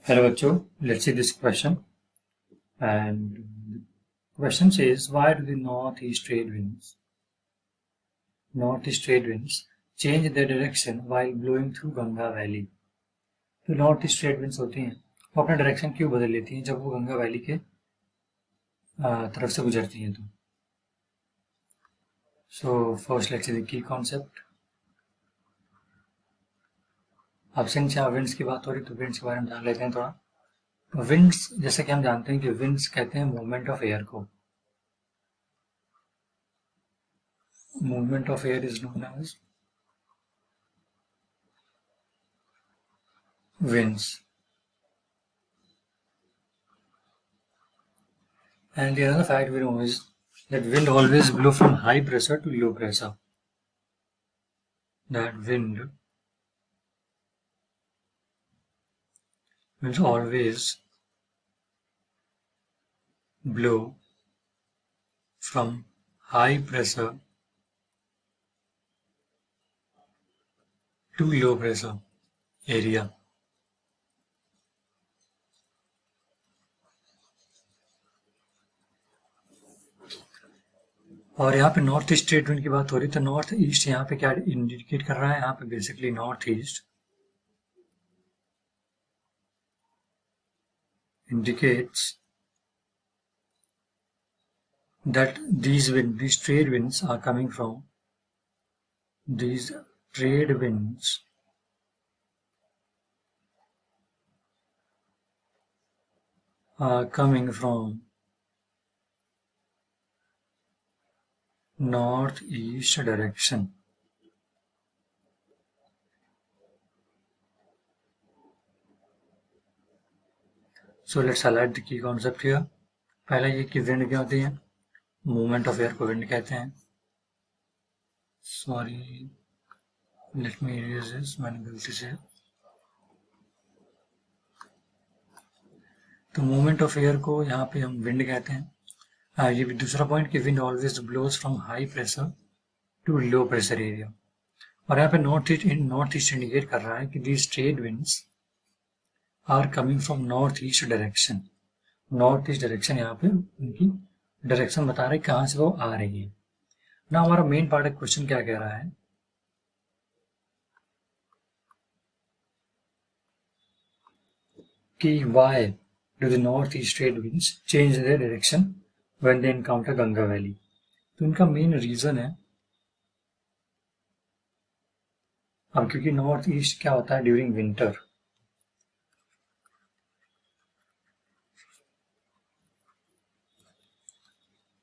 Hello bachcho, let's see this question. And the question says, why do the northeast trade winds change their direction while blowing through Ganga Valley? तो north east trade winds होती हैं वो अपना direction क्यों बदल लेती हैं जब वो गंगा वैली के तरफ से गुजरती हैं तो first let's see the key concept. अब सिंस यहाँ विंड्स की बात हो रही तो विंड्स के बारे में जान लेते हैं थोड़ा. विंड्स जैसे कि हम जानते हैं कि विंड्स कहते हैं मूवमेंट ऑफ एयर को. Movement of air is known as winds. And the other fact we know is that wind always blow from high pressure to low pressure. That winds always blow from high pressure to low pressure area. और यहाँ पे north east trade wind की बात हो रही तो north east यहाँ पे क्या इंडिकेट कर रहा है, यहाँ पे basically north east indicates that these trade winds are coming from northeast direction. So let's highlight the key concept here. पहला ये कि विंड क्या होती है, मूवमेंट ऑफ एयर को विंड कहते हैं. Sorry, let me erase this, मैंने गलती से. तो मूवमेंट ऑफ एयर को यहाँ पे हम विंड कहते हैं. ये भी दूसरा पॉइंट कि wind always blows from high pressure to low pressure area. और यहाँ पे नॉर्थ ईस्ट इंडिकेट कर रहा है कि these trade winds are coming from north east direction. North east direction यहाँ पे उनकी डायरेक्शन बता रहा है कहाँ से वो आ रही है ना. हमारा मेन पार्ट ऑफ क्वेश्चन क्या कह रहा है कि why do the north east trade winds change their direction when they encounter Ganga valley. तो इनका मेन रीजन है, अब क्योंकि नॉर्थ ईस्ट क्या होता है during winter,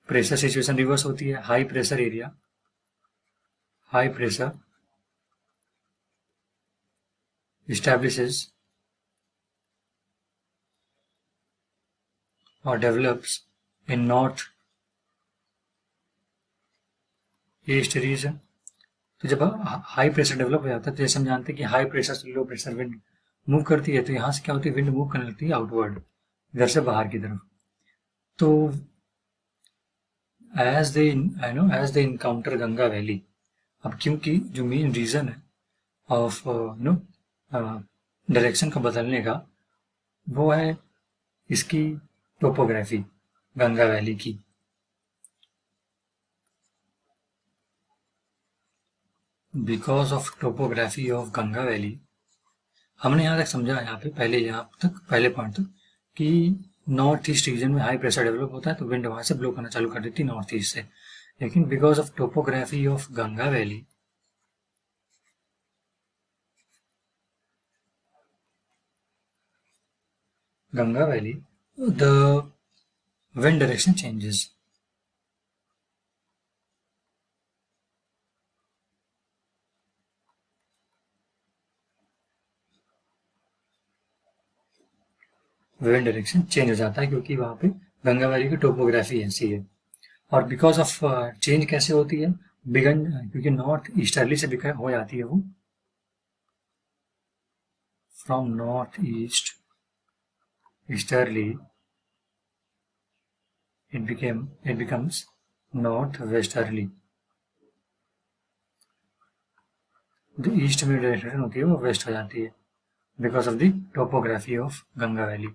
pressure situation reverse होती है. High pressure area, high pressure establishes or develops in north east region. तो जब हाई प्रेशर डेवलप हो जाता है तो जैसे हम जानते हैं कि हाई प्रेशर से लो प्रेशर विंड मूव करती है, तो यहाँ से क्या होती है, विंड मूव करने लगती है आउटवर्ड, इधर से बाहर की तरफ. तो as they encounter Ganga valley, अब क्योंकि जो मेन रीजन है ऑफ डायरेक्शन का बदलने का वो है इसकी टोपोग्राफी गंगा वैली की. Because of topography of Ganga valley, हमने यहाँ तक समझा यहाँ पे पहले पॉइंट तक कि नॉर्थ ईस्ट रीजन में हाई प्रेशर डेवलप होता है तो विंड वहां से ब्लो करना चालू कर देती है नॉर्थ ईस्ट से. लेकिन because of topography of Ganga valley, the wind direction changes. Wind direction change हो जाता है क्योंकि वहां पे गंगा वैली की टोपोग्राफी ऐसी है. और बिकॉज ऑफ चेंज कैसे होती है, क्योंकि नॉर्थ ईस्टर्ली से हो जाती है वो, from north east easterly it becomes north westerly. जो ईस्ट में डायरेक्शन होती है वो वेस्ट हो जाती है. Because of the topography of Ganga valley.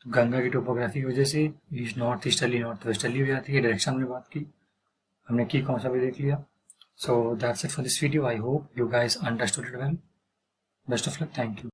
तो गंगा की टोपोग्राफी की वजह से east north easterly north westerly हो जाती है। डायरेक्शन में बात की हमने, की कौन सा भी देख लिया। So that's it for this video. I hope you guys understood it well. Best of luck, thank you.